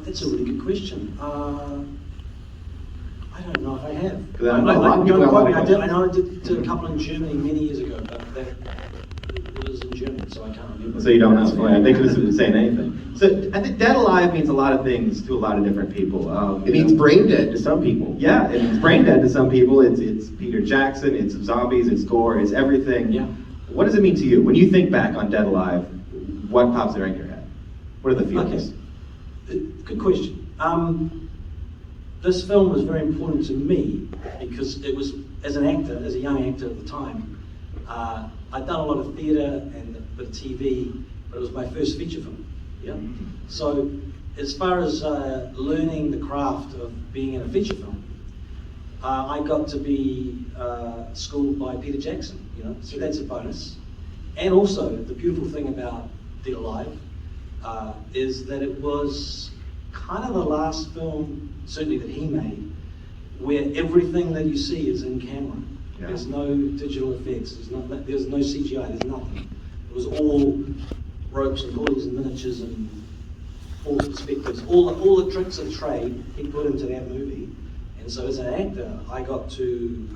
That's a really good question. I don't know if I have. I know I did a couple in Germany many years ago, but that it was in German, so I can't remember. So you don't know? Yeah, they could have saying anything. So I think Dead Alive means a lot of things to a lot of different people. It means brain dead to some people. Yeah, it means brain dead to some people. It's Peter Jackson, it's zombies, it's gore, it's everything. Yeah. What does it mean to you? When you think back on Dead Alive, what pops right in your head? What are the feelings? Okay. Good question. This film was very important to me because it was, as an actor, as a young actor at the time, I'd done a lot of theatre and a bit of TV, but it was my first feature film. Yeah. So, as far as learning the craft of being in a feature film, I got to be schooled by Peter Jackson. You know, so that's a bonus. And also, the beautiful thing about Dead Alive is that it was kind of the last film, certainly that he made, where everything that you see is in camera. Yeah. There's no digital effects, there's no CGI, there's nothing. It was all ropes and pulleys and miniatures and false perspectives. All the tricks of trade he put into that movie. And so as an actor, I got to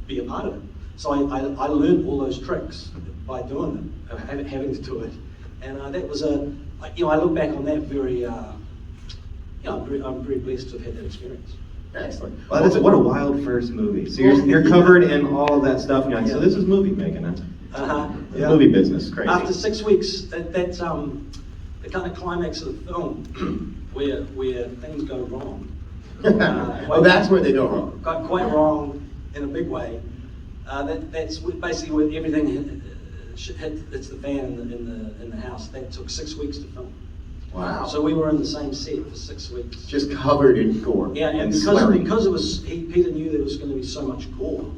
be a part of it. So I learned all those tricks by doing it, having to do it. And that was I look back on that very, I'm very blessed to have had that experience. Excellent. Well, what a wild first movie. So you're covered in all of that stuff. And you're like, so this is movie making, huh? Yeah. Movie business, crazy. After 6 weeks, that's the kind of climax of the film where things go wrong. That's where they go wrong. Got quite wrong in a big way. That's basically where everything hits the fan in the house. That took 6 weeks to film. Wow. So we were in the same set for 6 weeks. Just covered in gore. Yeah, and because it was, Peter knew there was going to be so much gore.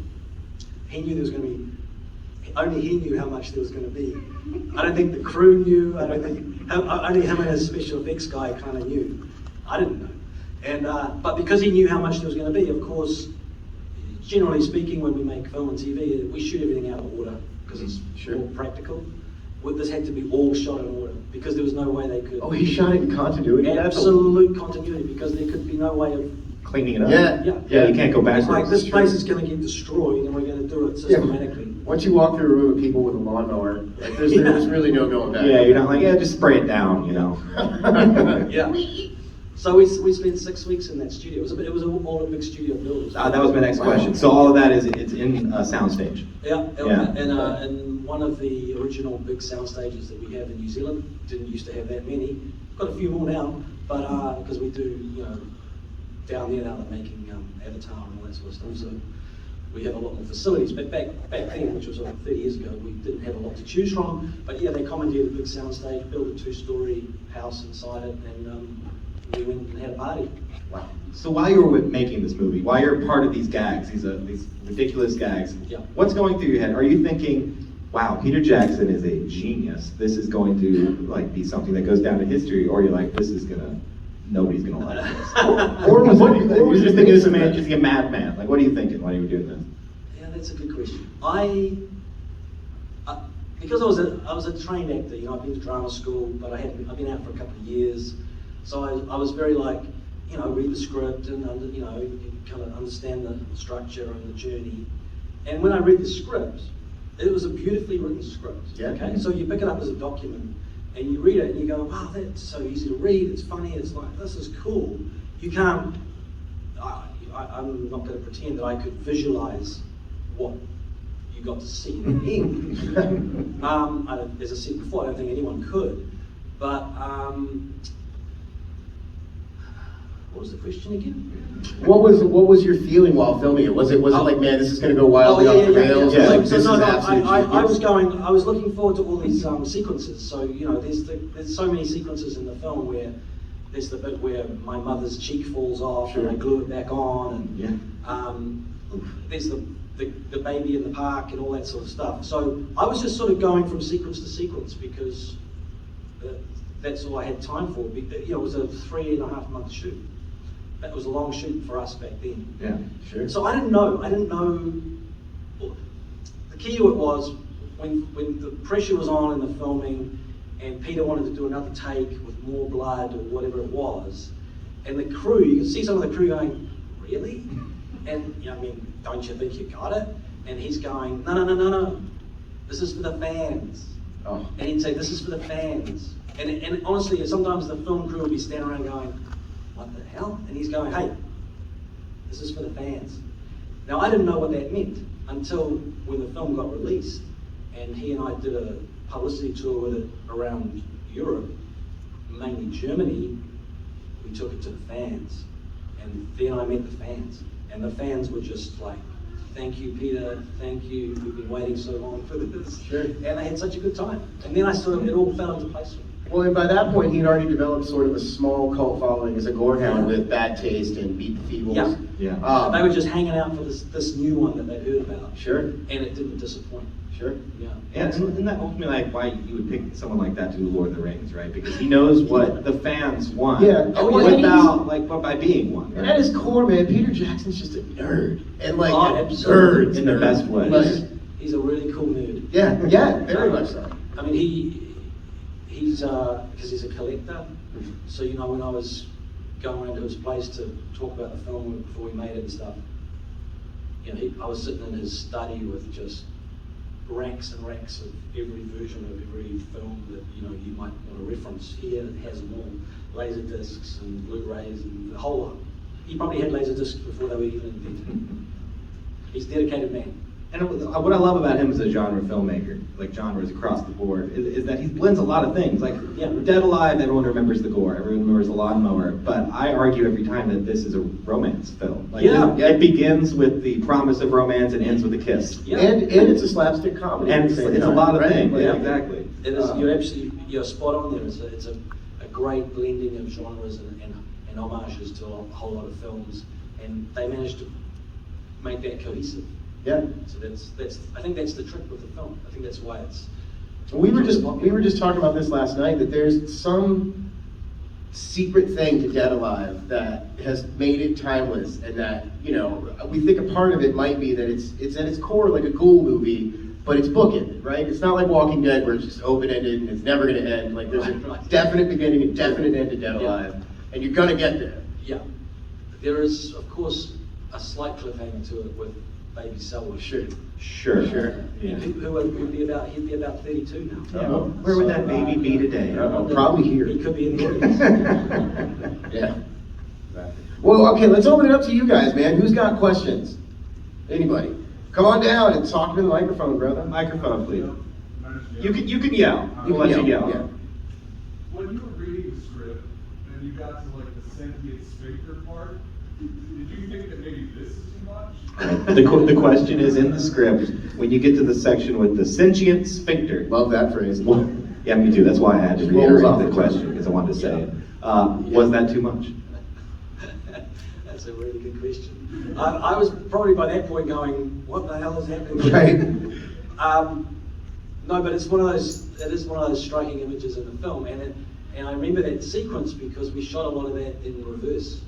He knew there was going to be, only he knew how much there was going to be. I don't think the crew knew. I don't think, only him and his special effects guy kind of knew. I didn't know. And but because he knew how much there was going to be, of course, generally speaking, when we make film and TV, we shoot everything out of order because it's more practical. This had to be all shot in order because there was no way they could. Oh, he shot it in continuity? Absolute continuity because there could be no way of cleaning it up. Yeah, you can't go backwards. It's like this place is going to get destroyed and we're going to do it systematically. Yeah. Once you walk through a room of people with a lawnmower, like there's really no going back. Yeah, you're not like, just spray it down, you know. Yeah. So we spent 6 weeks in that studio. It was all a big studio build. That was my next question. So all of that it's in soundstage. Yeah. And one of the original big sound stages that we have in New Zealand. Didn't used to have that many. Got a few more now, but because we do, down there now they're making Avatar and all that sort of stuff. So we have a lot more facilities. But back then, which was over 30 years ago, we didn't have a lot to choose from. But yeah, they commandeered a big sound stage, built a 2-story house inside it, and we went and had a party. Wow. So while you were making this movie, while you're part of these gags, these ridiculous gags, what's going through your head? Are you thinking, wow, Peter Jackson is a genius. This is going to be something that goes down to history, or you're like, nobody's gonna like this. or was you just thinking this man just a madman? Like, what are you thinking while you were doing this? Yeah, that's a good question. Because I was a trained actor. I've been to drama school, but I've been out for a couple of years, so I was very read the script and kind of understand the structure and the journey. And when I read the script, it was a beautifully written script. Yeah. Okay. So you pick it up as a document and you read it and you go, wow, that's so easy to read. It's funny. It's like, this is cool. You can't. I'm not going to pretend that I could visualize what you got to see in the end. As I said before, I don't think anyone could. But what was the question again? What was your feeling while filming it? Was it like, man, this is going to go wildly off the rails? Yeah. Like, I was looking forward to all these sequences. So there's so many sequences in the film where there's the bit where my mother's cheek falls off and I glue it back on, and there's the baby in the park and all that sort of stuff. So I was just sort of going from sequence to sequence because that's all I had time for. It was a 3.5 month shoot. That was a long shoot for us back then. Yeah, sure. So I didn't know. The key to it was when the pressure was on in the filming, and Peter wanted to do another take with more blood or whatever it was. And the crew, you can see some of the crew going, really? And I mean, don't you think you got it? And he's going, no. This is for the fans. Oh. And he'd say, this is for the fans. And honestly, sometimes the film crew would be standing around going, what the hell? And he's going, hey, this is for the fans. Now, I didn't know what that meant until when the film got released. And he and I did a publicity tour with it around Europe, mainly Germany. We took it to the fans. And then I met the fans. And the fans were just like, thank you, Peter, thank you, we've been waiting so long for this. Sure. And they had such a good time. And then it all fell into place for me. Well, and by that point, he'd already developed sort of a small cult following as a gorehound with Bad Taste and Beat the Feebles. Yeah. They were just hanging out for this new one that they'd heard about. Sure. And it didn't disappoint. Sure. Yeah. Yeah, isn't that ultimately like why you would pick someone like that to do Lord of the Rings, right? Because he knows what the fans want. Yeah. Without by being one. And Right? at his core, man, Peter Jackson's just a nerd. And like, absolutely. nerd. In the best way. Like, He's a really cool nerd. yeah, very much so. I mean, he's because he's a collector. So when I was going around to his place to talk about the film before we made it and stuff, I was sitting in his study with just racks and racks of every version of every film that you might want to reference. Here it has them all, laser discs and Blu-rays and the whole lot. He probably had laser discs before they were even invented. He's a dedicated man. And what I love about him as a genre filmmaker, like genres across the board, is that he blends a lot of things. Like, Dead Alive, everyone remembers the gore, everyone remembers the lawnmower, but I argue every time that this is a romance film. Like, it begins with the promise of romance and ends with a kiss. Yeah. And it's a slapstick comedy. And it's a lot of things. Like, Yeah, exactly. It is. You're spot on there. It's a great blending of genres and homages to a whole lot of films, and they managed to make that cohesive. Yeah. So I think that's the trick with the film. I think that's why it's. We were just talking about this last night, that there's some secret thing to Dead Alive that has made it timeless, and that we think a part of it might be that it's at its core like a ghoul movie, but it's bookended, right? It's not like Walking Dead where it's just open-ended and it's never going to end. Like, there's a definite beginning and definite end to Dead Alive, and you're gonna get there. Yeah, there is of course a slight cliffhanger to it with Baby Selwood. Sure. Yeah. He'd be about 32 now. Uh-oh. Where would that baby be today? Probably here. He could be in the audience. Yeah. Well, okay, let's open it up to you guys, man. Who's got questions? Anybody? Come on down and talk to the microphone, brother. Microphone, please. You can yell. We'll let you yell. Yeah. When you were reading the script and you got to like the sentient sphincter part, did you think that maybe this is too much? The question is in the script, when you get to the section with the sentient sphincter. Love that phrase. Well, yeah, me too. That's why I had to Rolls reiterate off the the question, because I wanted to say it. Was that too much? That's a really good question. I was probably by that point going, what the hell is happening? Right. No, but it's one of those. It is one of those striking images in the film, and I remember that sequence because we shot a lot of that in reverse.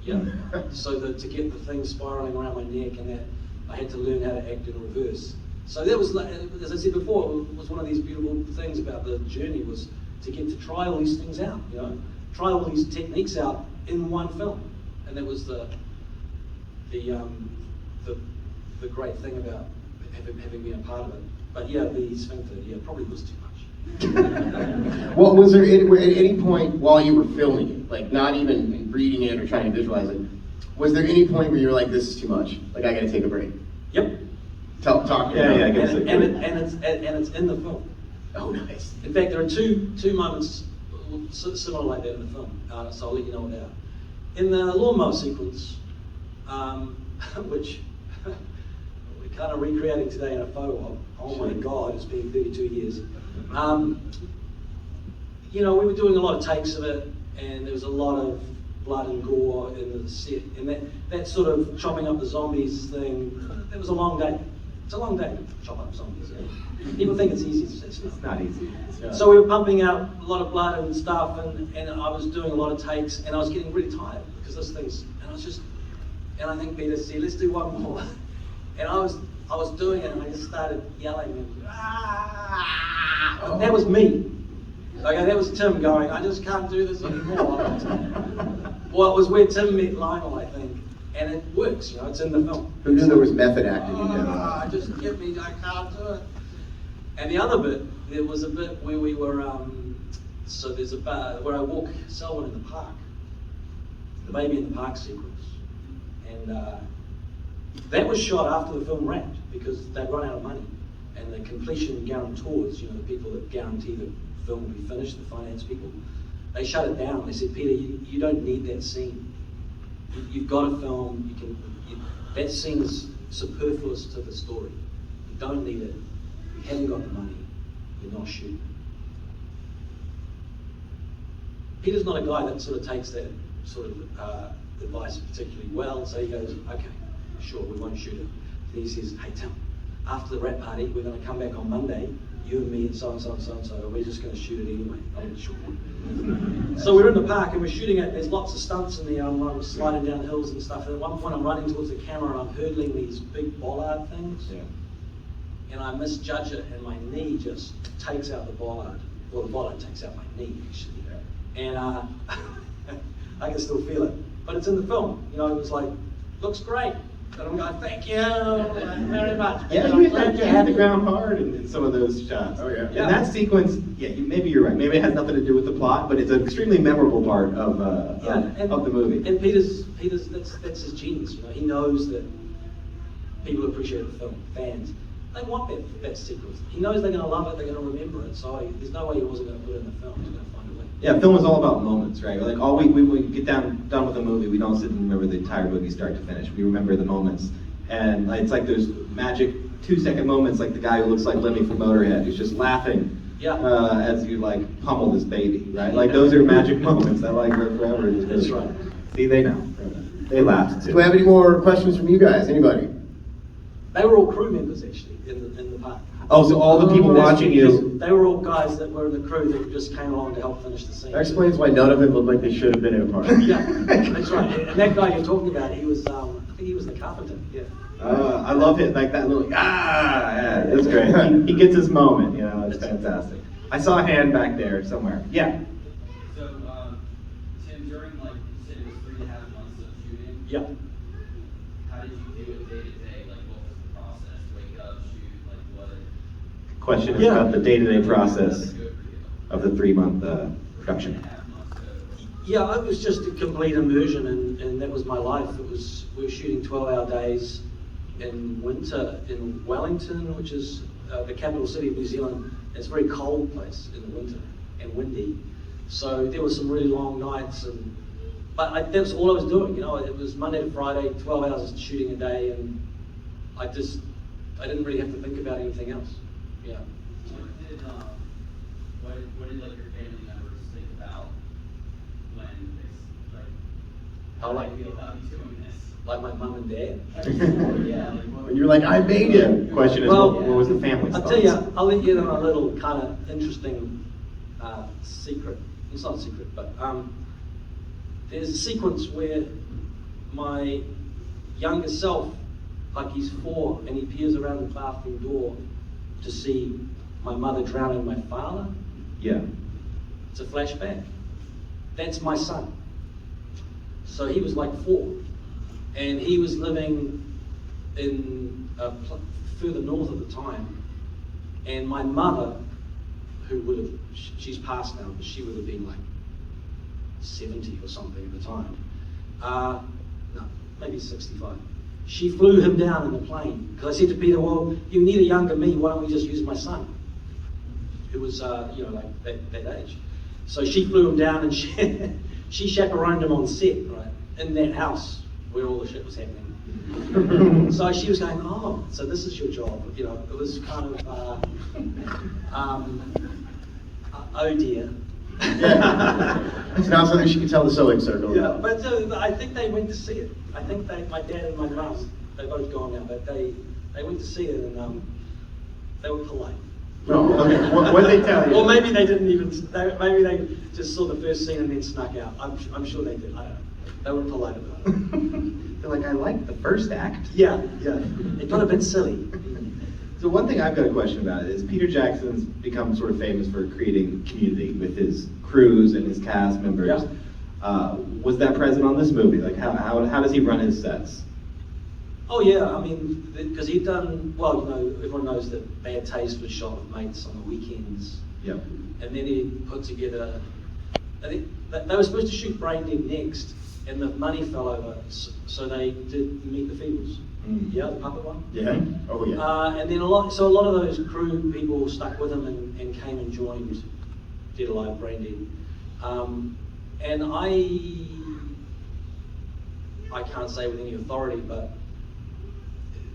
Yeah. So that to get the thing spiraling around my neck, and that I had to learn how to act in reverse. So that was, as I said before, it was one of these beautiful things about the journey, was to get to try all these things out. Try all these techniques out in one film, and that was the great thing about having been a part of it. But yeah, the sphincter, probably was too much. Well, was there at any point while you were filming it, like not even reading it or trying to visualize it, was there any point where you were like, this is too much, like I gotta take a break? Yep. Talk. I guess and it's in the film. Oh, nice. In fact, there are two moments similar like that in the film, so I'll let you know what they are. In the lawnmower sequence, which we're kind of recreating today in a photo op. Oh my God, it's been 32 years. We were doing a lot of takes of it, and there was a lot of blood and gore in the set, and that sort of chopping up the zombies thing, it was a long day. It's a long day to chop up zombies. People think it's easy, it's Not easy. So we were pumping out a lot of blood and stuff, and I was doing a lot of takes, and I was getting really tired because this thing's, and I think Peter said, let's do one more. And I was doing it, and I just started yelling, and that was me. Okay, that was Tim going, I just can't do this anymore. Well, it was where Tim met Lionel, I think, and it works, you know, it's in the film. Who knew there was method acting in Dead Ah, Alive? just get me, I can't do it. And the other bit, there was a bit where we were, so there's a bar where I walk Selwyn in the park, the baby in the park sequence, and that was shot after the film wrapped because they'd run out of money, and the completion guarantors, you know, the people that guarantee the film will be finished, the finance people, they shut it down. They said, Peter, you don't need that scene. You've got a film. That scene is superfluous to the story. You don't need it. You haven't got the money. You're not shooting. Peter's not a guy that sort of takes that sort of advice particularly well, so he goes, okay, sure, we won't shoot it. Then he says, hey Tim, after the wrap party, we're going to come back on Monday, you and me and so and so and so and so, and we're just going to shoot it anyway. I'm sure. So we're in the park and we're shooting it. There's lots of stunts in there. I'm sliding down hills and stuff. And at one point, I'm running towards the camera and I'm hurdling these big bollard things. Yeah. And I misjudge it, and my knee just takes out the bollard. Well, the bollard takes out my knee, actually. And I can still feel it. But it's in the film. You know, it was like, looks great. And I'm going, thank you very much. Yeah, I'm you glad had the ground hard in some of those shots. Oh, yeah. And that sequence, yeah, maybe you're right. Maybe it has nothing to do with the plot, but it's an extremely memorable part of the movie. And Peter's that's his genius. You know, he knows that people appreciate the film, fans. They want that sequence. He knows they're going to love it. They're going to remember it. So there's no way he wasn't going to put it in the film. He's going to find a way. Yeah, film is all about moments, right? Like all we get done with a movie, we don't sit and remember the entire movie start to finish. We remember the moments, and it's like those magic 2-second moments, like the guy who looks like Lemmy from Motorhead, who's just laughing as you like pummel this baby, right? Like those are magic moments that like live forever. In this movie. That's right. See, they know. They laughed too. Do we have any more questions from you guys? Anybody? They were all crew members actually in the park. Oh, so all the people watching you. They were all guys that were in the crew that just came along to help finish the scene. That explains why none of them looked like they should have been in a park. Yeah, that's right. And that guy you're talking about, he was, I think he was the carpenter. Yeah. I love it, like that little yeah, that's great. He gets his moment, you know, it's fantastic. I saw a hand back there somewhere. Yeah. So, Tim, during like you said it was 3.5 months of shooting. Yeah. How did you do it day to day? Like, what was the process? Wake up, shoot, like what? Question is about the day-to-day process of the 3-month production. 3.5 months total. Yeah, it was just a complete immersion, and that was my life. We were shooting 12-hour days in winter in Wellington, which is the capital city of New Zealand. It's a very cold place in the winter and windy. So there were some really long nights, but that was all I was doing. You know, it was Monday to Friday, 12 hours of shooting a day, and I didn't really have to think about anything else. Yeah. What did like your family members think about when they like? How like do you feel about you doing this? Like my mum and dad. Yeah, like what? When you're like, I made it. Question is, Well, what was the family's I'll thoughts? tell you, I'll let you in on a little kind of interesting secret. It's not a secret, but there's a sequence where my younger self, like he's 4, and he peers around the bathroom door to see my mother drowning my father. Yeah. It's a flashback. That's my son. So he was like 4, and he was living in further north at the time. And my mother, who would have, she's passed now, but she would have been like 70 or something at the time. No, maybe 65. She flew him down in the plane. Because I said to Peter, well, you need a younger me, why don't we just use my son? Who was, like that age. So she flew him down and she chaperoned him on set, right? In that house where all the shit was happening. So she was going, oh, so this is your job. You know, it was kind of, oh dear. It's not something she could tell the sewing circle Yeah, about. but I think they went to see it. I think my dad and my mum, they're both gone now, but they went to see it and they were polite. No, okay. What did they tell you? Or maybe they didn't even, maybe they just saw the first scene and then snuck out. I'm sure they did, I don't know. They were polite about it. They're like, I like the first act. Yeah. It got a bit silly. So one thing I've got a question about is Peter Jackson's become sort of famous for creating community with his crews and his cast members. Yeah. Was that present on this movie? Like how does he run his sets? Oh yeah, I mean, because he'd done, well, you know, everyone knows that Bad Taste was shot with mates on the weekends. Yep. And then he put together, I think, they were supposed to shoot Braindead next, and the money fell over, so they did Meet the Feebles. Mm. Yeah, the puppet one. Yeah. Oh yeah. And then a lot of those crew people stuck with him and came and joined Dead Alive Braindead. And I can't say with any authority, but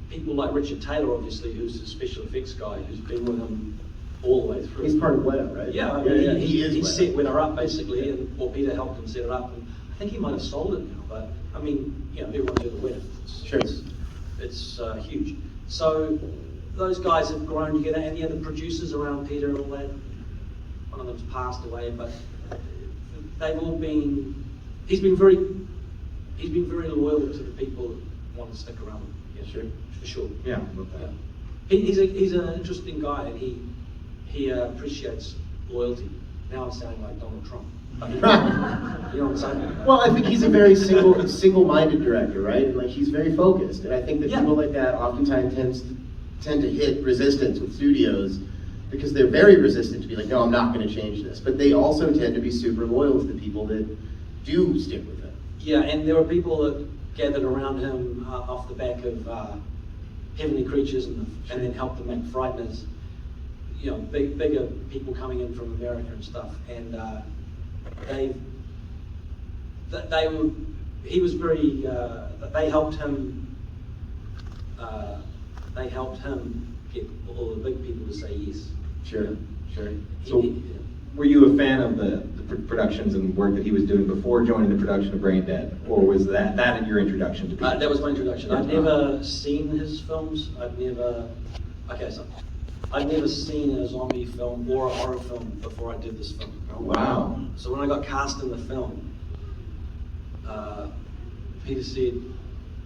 people like Richard Taylor, obviously, who's a special effects guy, who's been with him all the way through. He's part of Weta, right? Yeah, I mean, he is Weta. set Winner up basically, or Peter helped him set it up. And I think he might have sold it now, but I mean, you know, everyone's heard of Winner. Sure. It's huge. So those guys have grown together, and the other producers around Peter and all that. One of them's passed away, but they've all been. He's been very loyal to the people that want to stick around. Yeah, Sure. for sure. Yeah, love that. Yeah. He's an interesting guy, and he appreciates loyalty. Now I'm sounding like Donald Trump. But, you know what I'm saying? Well, I think he's a very single-minded director, right? And like he's very focused, and I think that Yeah. people like that oftentimes tend to hit resistance with studios because they're very resistant to be like, no, I'm not going to change this. But they also tend to be super loyal to the people that do stick with it. Yeah, and there were people that gathered around him off the back of Heavenly Creatures and then helped them make Frighteners. You know, bigger people coming in from America and stuff, and he was very. They helped him. They helped him get all the big people to say yes. Sure. So, were you a fan of the productions and work that he was doing before joining the production of Braindead, or was that your introduction to Peter? That was my introduction. I'd never seen his films. I'd never seen a zombie film or a horror film before I did this film. Oh, wow. So when I got cast in the film, Peter said,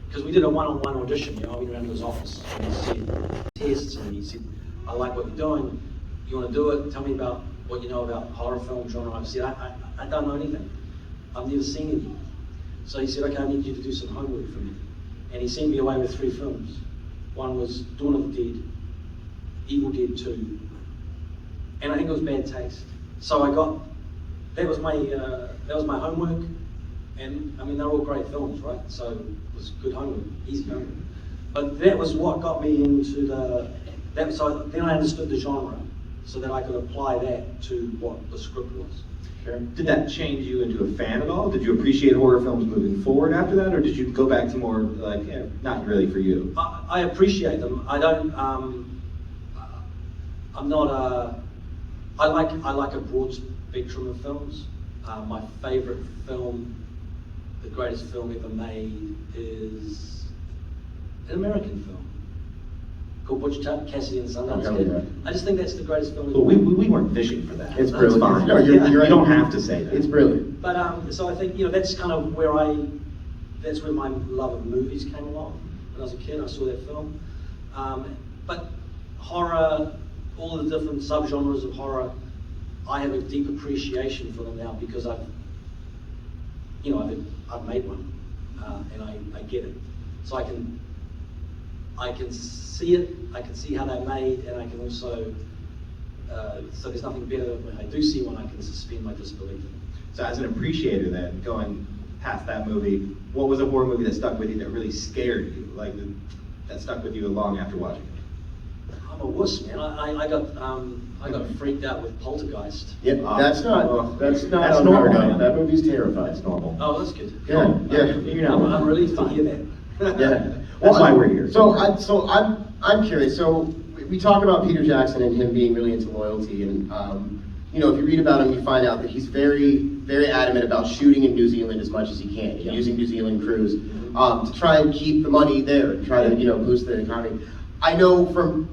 because we did a one-on-one audition, you know, I went around to his office and he said, tests, and he said, I like what you're doing, you want to do it, tell me about what you know about horror film genre. I said, I don't know anything, I've never seen any. So he said, okay, I need you to do some homework for me. And he sent me away with 3 films. One was Dawn of the Dead, Evil Dead 2, and I think it was Bad Taste. So that was my homework, and I mean they're all great films, right? So it was good homework, easy homework. But that was what got me into so then I understood the genre, so that I could apply that to what the script was. Sure. Did that change you into a fan at all? Did you appreciate horror films moving forward after that, or did you go back to more like, not really for you? I appreciate them. I don't. I'm not a. I like a broad spectrum of films. My favorite film, the greatest film ever made, is an American film called Butch Cassidy and the Sundance Oh, Kid. yeah. I just think that's the greatest film But ever. we weren't fishing for that. It's That's brilliant. fine. No, you're You right. don't have to say that. It's brilliant. But so I think, you know, that's kind of that's where my love of movies came along. When I was a kid, I saw that film. But horror, all the different subgenres of horror, I have a deep appreciation for them now because I've made one, and I get it. So I can see it, I can see how they're made, and I can also, so there's nothing better than when I do see one, I can suspend my disbelief. So as an appreciator then, going past that movie, what was a horror movie that stuck with you that really scared you? Like, that stuck with you long after watching it? I'm a wuss, man. I got freaked out with Poltergeist. Yep. That's not That's unheard normal, of. man. That movie's terrifying. That's normal. Oh, that's good. Yeah. You're not. I'm relieved to hear that. Yeah. That's why we're here. So I'm curious. So we talk about Peter Jackson and him being really into loyalty, and you know, if you read about him, you find out that he's very, very adamant about shooting in New Zealand as much as he can, and using New Zealand crews to try and keep the money there, and try to boost the economy. I know from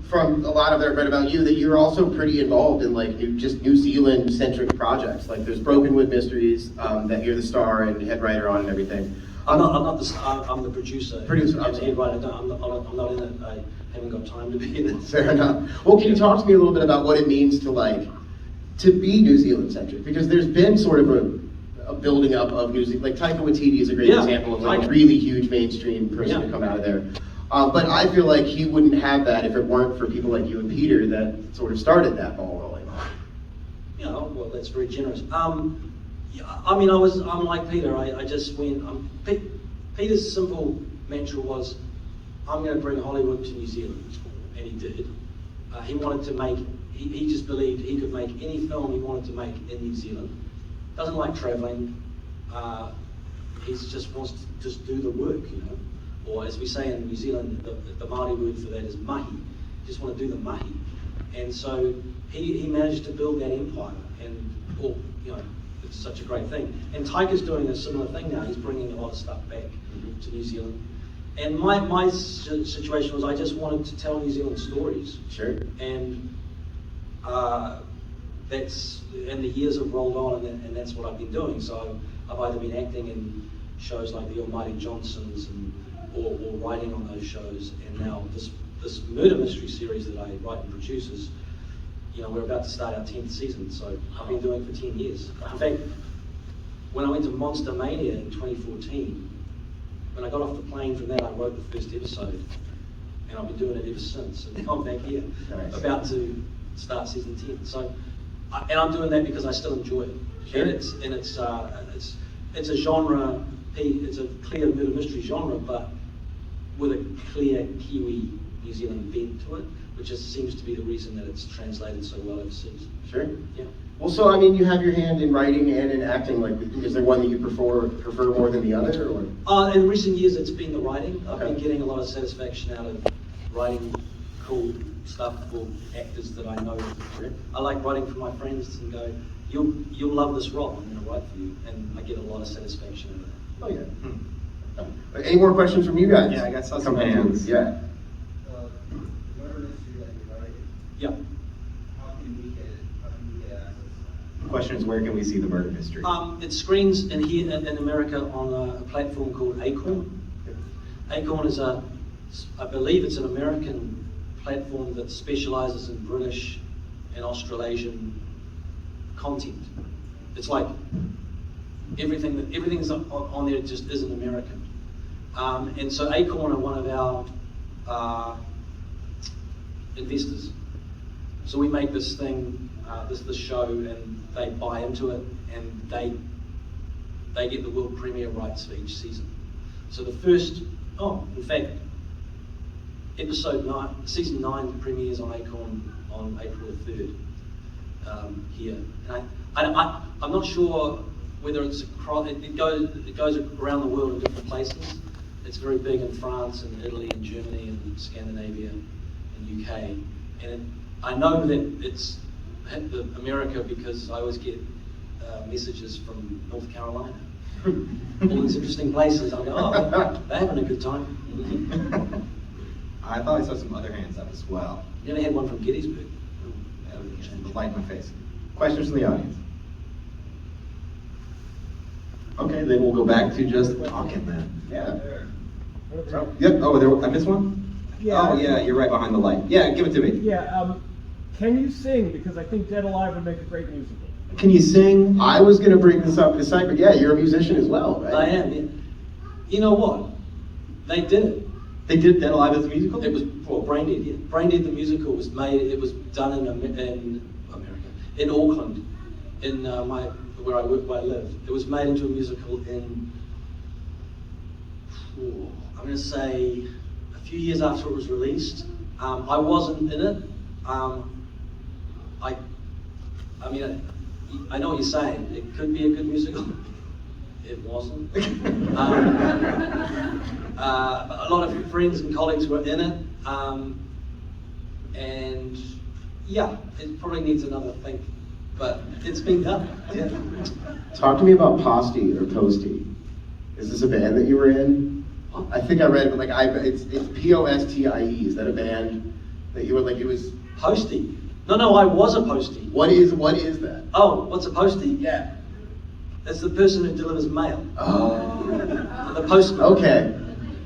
a lot of that I've read about you that you're also pretty involved in like New Zealand centric projects. Like there's Broken Wood Mysteries that you're the star and head writer on and everything. I'm not the star. I'm the producer. Producer, I'm the okay. head writer. I'm not in it. haven't got time to be there. Fair enough. Well, can you talk to me a little bit about what it means to be New Zealand centric? Because there's been sort of a building up of New Zealand. Like Taika Waititi is a great example of like a really huge mainstream person to come out of there. But I feel like he wouldn't have that if it weren't for people like you and Peter that sort of started that ball rolling. You know, well, that's very generous. Yeah, I mean, I'm like Peter. I just went. Peter's simple mantra was, I'm going to bring Hollywood to New Zealand, and he did. He wanted to make. He just believed he could make any film he wanted to make in New Zealand. Doesn't like traveling. He just wants to just do the work, you know. Or as we say in New Zealand, the Māori word for that is mahi. Just want to do the mahi. And so he managed to build that empire, and you know, it's such a great thing. And Taika's doing a similar thing now. He's bringing a lot of stuff back to New Zealand. And my situation was I just wanted to tell New Zealand stories. Sure. And the years have rolled on, and that's what I've been doing. So I've either been acting in shows like The Almighty Johnsons, or writing on those shows, and now this murder mystery series that I write and produce is, you know, we're about to start our 10th season, so I've been doing it for 10 years. In fact, when I went to Monster Mania in 2014, when I got off the plane from that, I wrote the first episode, and I've been doing it ever since. And now I'm back here, about to start season 10. So, and I'm doing that because I still enjoy it. Sure. And it's a genre. It's a clear murder mystery genre, but with a clear Kiwi New Zealand bent to it, which seems to be the reason that it's translated so well overseas. Sure. Yeah. Well, so I mean, you have your hand in writing and in acting. Like, is there one that you prefer more than the other, or? In recent years, it's been the writing. I've Okay. been getting a lot of satisfaction out of writing cool stuff for actors that I know. I like writing for my friends and go, you'll love this role, I'm going to write for you, and I get a lot of satisfaction out of that. Oh yeah. Any more questions from you guys? Yeah, I got some Come on. hands. Yeah. Murder mystery that you're writing, Yeah. how can we get access to that? The question is, where can we see the murder mystery? It screens in here in America on a platform called Acorn. Acorn is I believe it's an American platform that specializes in British and Australasian content. It's like everything's on there just isn't American. And so Acorn are one of our investors. So we make this thing, this show, and they buy into it, and they get the world premiere rights for each season. So the first, in fact, season 9 premieres on Acorn on April the 3rd here. And I'm not sure whether it goes around the world in different places. It's very big in France and Italy and Germany and Scandinavia and UK. And I know that it's hit America because I always get messages from North Carolina. All these interesting places. I go, they're having a good time. I thought I saw some other hands up as well. Never had one from Gettysburg. The light in my face. Questions from the audience? Okay, then we'll go back to just talking then. Yeah. Yep. Oh, I missed one? Yeah. Oh, yeah, you're right behind the light. Yeah, give it to me. Yeah, can you sing? Because I think Dead Alive would make a great musical. Can you sing? I was going to bring this up in a second, but yeah, you're a musician as well, right? I am, yeah. You know what? They did it. They did Dead Alive as a musical? It was, Braindead, yeah. Braindead the musical was done in America, in Auckland, in where I live. It was made into a musical in, I'm going to say, a few years after it was released. I wasn't in it. I mean, I know what you're saying. It could be a good musical. It wasn't. A lot of friends and colleagues were in it, and yeah, it probably needs another think, but it's been done. Yeah. Talk to me about Posty or Posty. Is this a band that you were in? What? I think I read it, but it's Postie. Is that a band that you were like? It was. Postie. No, I was a postie. What is that? Oh, what's a postie? Yeah. It's the person who delivers mail. Oh. The postman. Okay.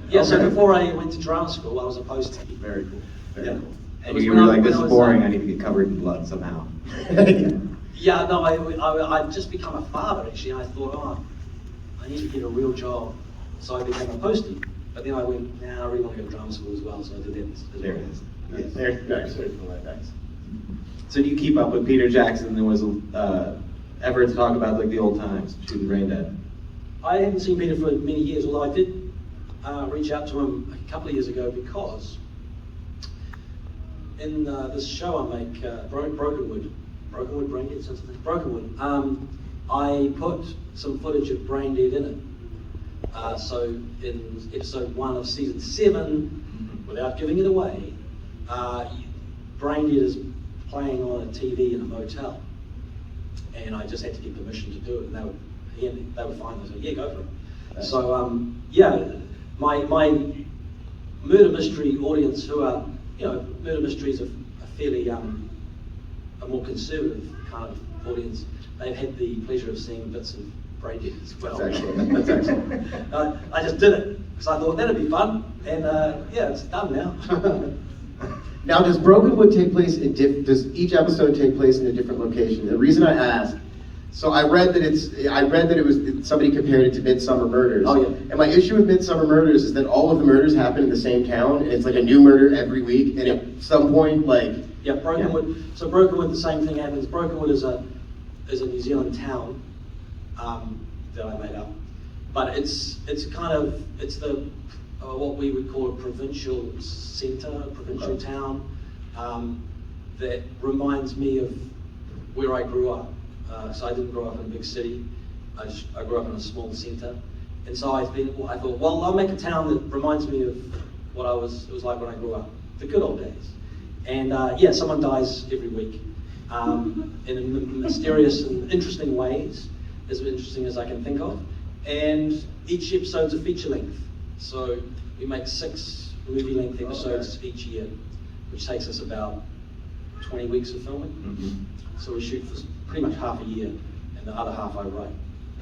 Yeah, so Okay. before I went to drama school, I was a postie. Very cool. Very Yeah. cool. It And was you when were I- like, when this I is was, boring, I need to get covered in blood somehow. Yeah, no, I'd just become a father actually, and I thought, oh, I need to get a real job, so I became a postie. But then I went, nah, I really want to go to drama school as well, so I did that as There well. it is. Yes, there, nice, very cool, nice. So do you keep up with Peter Jackson? There was ever to talk about like the old times, shooting Braindead? I haven't seen Peter for many years, although I did reach out to him a couple of years ago because in this show I make, Brokenwood, Braindead, something, Brokenwood, I put some footage of Braindead in it. So in episode 1 of season 7, without giving it away, Braindead is playing on a TV in a motel. And I just had to get permission to do it, and they were fine. I said, yeah, go for it. So, yeah, my murder mystery audience who are, murder mysteries are fairly, a more conservative kind of audience. They've had the pleasure of seeing bits of Braindead as well. That's excellent, that's excellent. I just did it, because I thought that'd be fun, and yeah, it's done now. Now, does Brokenwood take place does each episode take place in a different location? The reason I asked, so I read that it was, somebody compared it to Midsummer Murders. Oh, yeah. And my issue with Midsummer Murders is that all of the murders happen in the same town, and it's like a new murder every week, and at some point, like... Yeah, Brokenwood. So Brokenwood, the same thing happens. Brokenwood is a New Zealand town that I made up, but it's the what we would call a provincial centre, provincial town that reminds me of where I grew up. So I didn't grow up in a big city. I grew up in a small centre, and so I thought, well, I'll make a town that reminds me of what it was like when I grew up, the good old days. And yeah, someone dies every week in mysterious and interesting ways, as interesting as I can think of. And each episode's a feature length. So we make 6 movie-length episodes each year, which takes us about 20 weeks of filming. Mm-hmm. So we shoot for pretty much half a year, and the other half I write.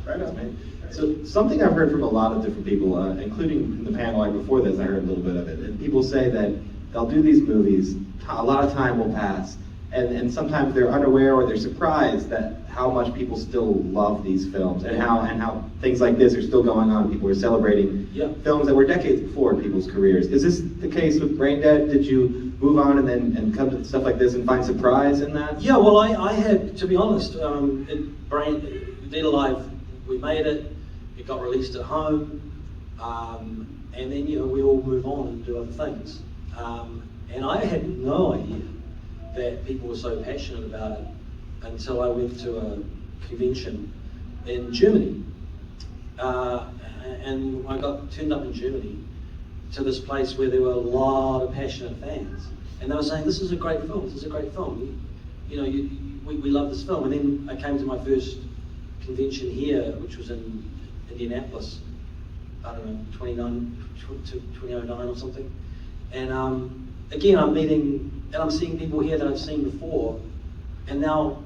Right on, man. So something I've heard from a lot of different people, including in the panel like before this, I heard a little bit of it. And people say that they'll do these movies, a lot of time will pass, and sometimes they're unaware or they're surprised that how much people still love these films and how things like this are still going on. People are celebrating films that were decades before in people's careers. Is this the case with Braindead? Did you move on and come to stuff like this and find surprise in that? Yeah, well, I had, to be honest, Dead Alive, we made it, it got released at home, and then, we all move on and do other things. And I had no idea that people were so passionate about it until I went to a convention in Germany. And I got turned up in Germany to this place where there were a lot of passionate fans. And they were saying, this is a great film, this is a great film. We love this film. And then I came to my first convention here, which was in Indianapolis, I don't know, 2009 or something. And again, I'm seeing people here that I've seen before, and now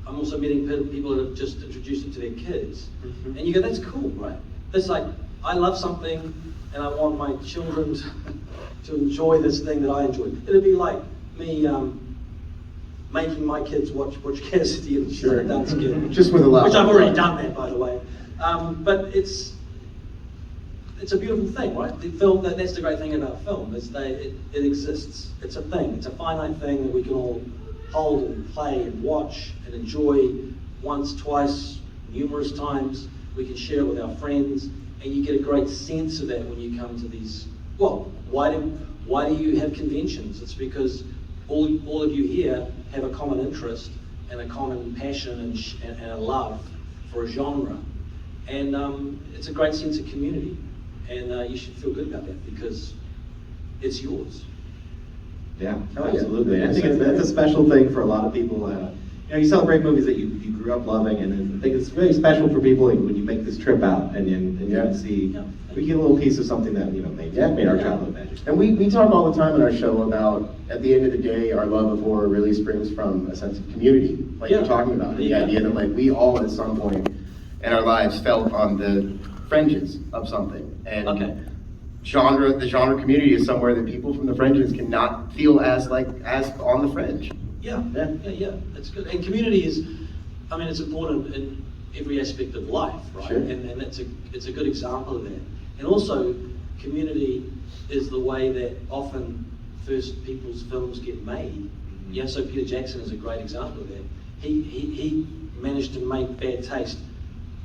I'm also meeting people that have just introduced it to their kids. Mm-hmm. And you go, that's cool, right? It's like, I love something, and I want my children to enjoy this thing that I enjoy. It'd be like me making my kids watch Butch Cassidy and Sure. Dance Kid. Just with a laugh. Which I've already done that, by the way. But it's a beautiful thing, right? The film, that's the great thing about film, is that it exists. It's a thing. It's a finite thing that we can all hold and play and watch and enjoy once, twice, numerous times. We can share it with our friends, and you get a great sense of that when you come to these. Well, why do you have conventions? It's because all of you here have a common interest and a common passion and a love for a genre, and it's a great sense of community. And you should feel good about that because it's yours. Yeah, Oh, yeah. absolutely. I think that's a special thing for a lot of people. You celebrate movies that you grew up loving, and I think it's really special for people when you make this trip out and you can see, we get a little piece of something that made our childhood magic. And we talk all the time in our show about, at the end of the day, our love of horror really springs from a sense of community, like you're talking about. The idea that like we all at some point in our lives felt on the fringes of something. And the genre community is somewhere that people from the fringes cannot feel as on the fringe. Yeah, that's good. And community is, I mean, it's important in every aspect of life, right? Sure. And it's a good example of that. And also, community is the way that often first people's films get made. Yeah, so Peter Jackson is a great example of that. He managed to make Bad Taste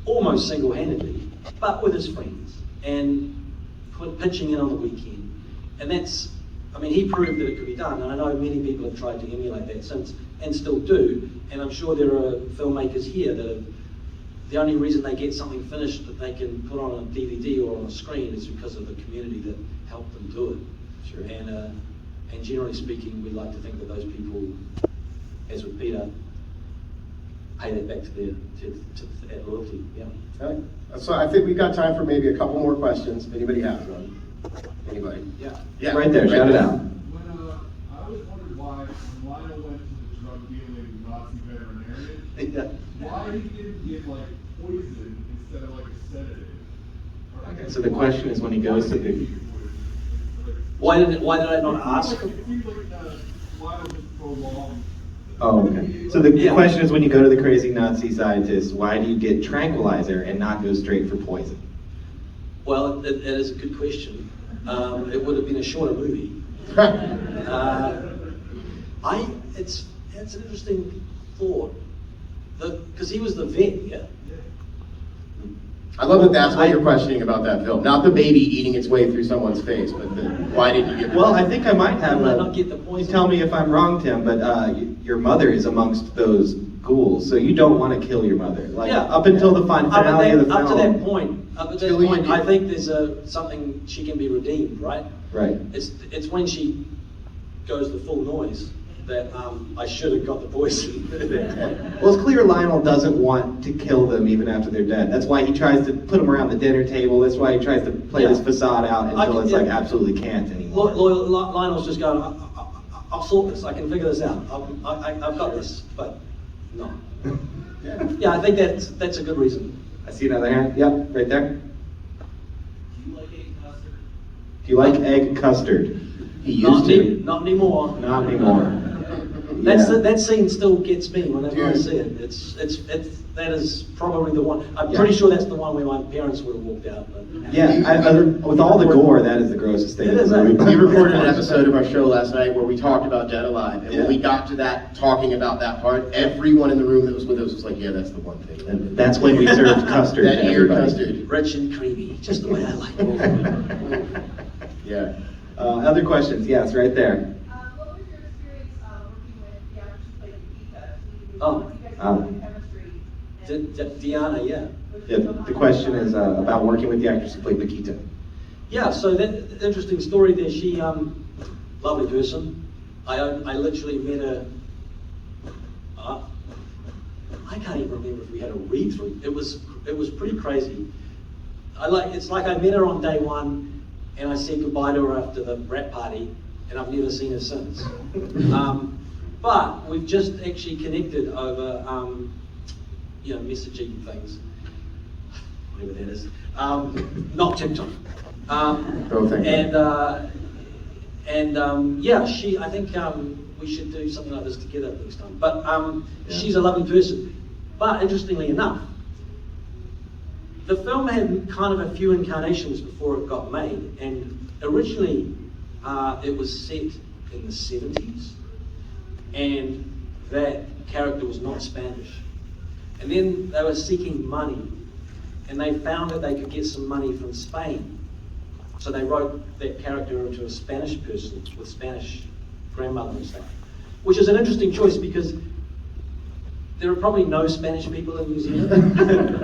almost single-handedly, but with his friends, and pitching in on the weekend. And that's, I mean, he proved that it could be done, and I know many people have tried to emulate that since, and still do, and I'm sure there are filmmakers here that have, the only reason they get something finished that they can put on a DVD or on a screen is because of the community that helped them do it. Sure. And generally speaking, we like to think that those people, as with Peter, pay that back to that loyalty. Yeah. Okay. So I think we've got time for maybe a couple more questions, if anybody has one. Anybody? Yeah. Yeah. Right there, shout it out. When I always wondered why when Lionel went to the drug dealing Nazi veterinarian, Yeah. why he didn't get like poison instead of like a sedative. Okay, so the question is when he goes to the... Why did I not ask? It seems like Lionel just prolonged. Oh, okay. So the Yeah. question is when you go to the crazy Nazi scientist, why do you get tranquilizer and not go straight for poison? Well, it is a good question. It would have been a shorter movie. It's an interesting thought. Because he was the vet, yeah? I love that that's what you're questioning about that film. Not the baby eating its way through someone's face, but why didn't you get Well, I think I might have Might not get the poison. You tell me if I'm wrong, Tim, but your mother is amongst those ghouls, so you don't want to kill your mother. Like, Yeah. up until the finale of the film. Up to that point, Till you I get- think there's something, she can be redeemed, right? Right. It's when she goes the full noise that I should have got the poison. Well, it's clear Lionel doesn't want to kill them even after they're dead. That's why he tries to put them around the dinner table. That's why he tries to play Yeah. this facade out until it's yeah. like absolutely can't anymore. Lionel's just going, I'll sort this, I can figure this out. I've got this, but no. Yeah, I think that's a good reason. I see another hand. Yep, right there. Do you like egg custard? Do you like egg custard? He used to. Not anymore. Not anymore. That's Yeah. that scene still gets me whenever I Dude. see it. That is probably the one. I'm Yeah. pretty sure that's the one where my parents would have walked out. But Yeah, with all the gore, that is the grossest thing. It is, in the movie. We recorded an episode of our show last night where we talked about Dead Alive, and Yeah. when we got to that, talking about that part, everyone in the room that was with us was like, yeah, that's the one thing. And that's when we served custard That to ear everybody. custard. rich and creamy, just the way I like it. Yeah. Other questions? Yes, right there. What was your experience working with the actress who played Pika? Oh, You guys have good chemistry. Deanna, yeah. Yeah, the question is about working with the actress who played Nikita. Yeah, so that interesting story there. She, lovely person. I literally met her. I can't even remember if we had a read through. It was pretty crazy. It's like I met her on day one, and I said goodbye to her after the wrap party, and I've never seen her since. But we've just actually connected over, messaging things, whatever that is. Not TikTok. Go figure. I think we should do something like this together next time. But she's a lovely person. But interestingly enough, the film had kind of a few incarnations before it got made, and originally it was set in the 70s, and that character was not Spanish. And then they were seeking money, and they found that they could get some money from Spain. So they wrote that character into a Spanish person with Spanish grandmother and stuff, which is an interesting choice because there were probably no Spanish people in New Zealand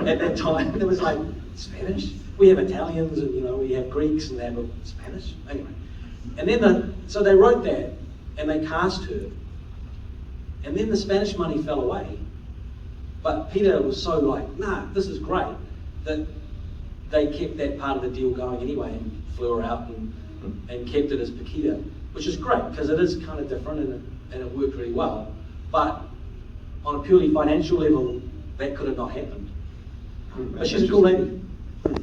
at that time. There was like, Spanish? We have Italians and we have Greeks and they have Spanish. Anyway, and then so they wrote that and they cast her, and then the Spanish money fell away. But Peter was so like, nah, this is great, that they kept that part of the deal going anyway and flew her out and kept it as Paquita, which is great because it is kind of different and it worked really well. But on a purely financial level, that could have not happened. But she's a cool lady.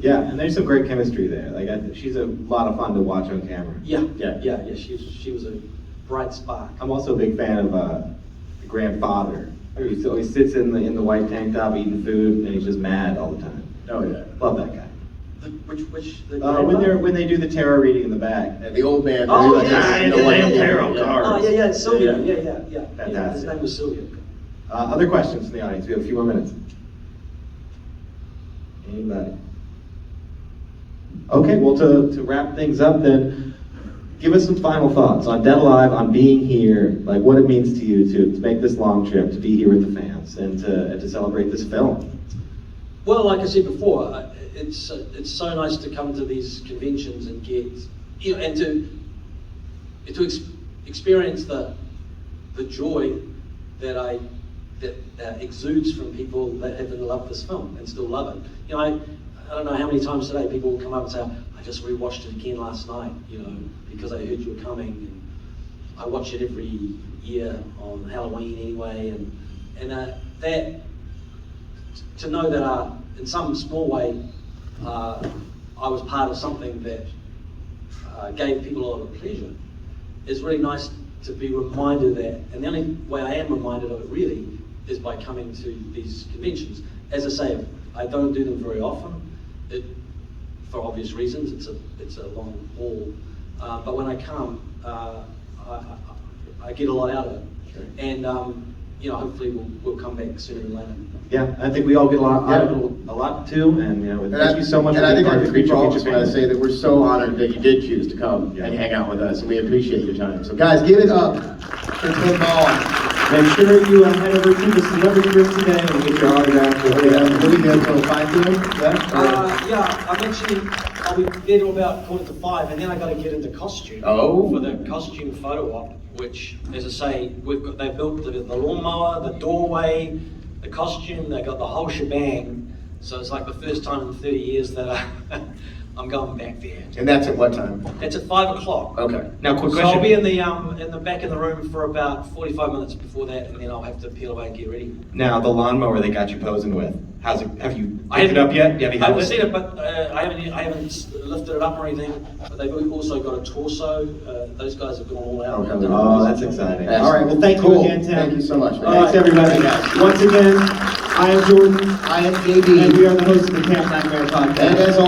Yeah, and there's some great chemistry there. Like, she's a lot of fun to watch on camera. Yeah, Yeah. She was a bright spark. I'm also a big fan of the grandfather. He always sits in the white tank top eating food, and he's just mad all the time. Oh, yeah. Love that guy. When they do the tarot reading in the back. And the old man. Oh, like, yeah, the yeah, lamb yeah, tarot yeah. cards. Oh, yeah, Sylvia. Yeah. Fantastic. Yeah, his name was Sylvia. Other questions from the audience? We have a few more minutes. Anybody? Okay, well, to wrap things up then, give us some final thoughts on Dead Alive, on being here, like what it means to you to make this long trip, to be here with the fans, and to celebrate this film. Well, like I said before, it's so nice to come to these conventions and get, and to experience the joy that exudes from people that have loved this film and still love it. I don't know how many times today people will come up and say, I just rewatched it again last night, because I heard you were coming, and I watch it every year on Halloween anyway, and that, to know that in some small way I was part of something that gave people a lot of pleasure, is really nice to be reminded of that. And the only way I am reminded of it really is by coming to these conventions. As I say, I don't do them very often, for obvious reasons. It's a long haul, but when I come, I get a lot out of it. Sure. And hopefully we'll come back sooner than later. Yeah, I think we all get a lot too, and thank you so much. And I think I being can part speak of for all the of us Future when I Family. say that we're so honored that you did choose to come and hang out with us, and we appreciate your time. So guys, give it up for Tim Ball. Make sure you head over to the celebrity room today and get your autograph. What are you doing till 5 p.m.? I'll be there till about 4:45, and then I got to get into costume Oh. for the costume photo op, which, as I say, they built the lawnmower, the doorway, the costume. They got the whole shebang. So it's like the first time in 30 years that I'm going back there. And that's at what time? It's at 5 o'clock. Okay. Now, quick So question. I'll be in the back of the room for about 45 minutes before that, and then I'll have to peel away and get ready. Now, the lawnmower they got you posing with, how's it? Have you I picked it up yet? Have you I held haven't it? seen it, but I haven't lifted it up or anything. But they've also got a torso. Those guys have gone all out. Okay. Oh, that's exciting. Excellent. All right, well, thank Cool. you again, Tim. Thank you so much, man. Thanks, everybody. Once again, I am Jordan, I am JB. and we are the hosts of the Camp Nightmare Podcast. And as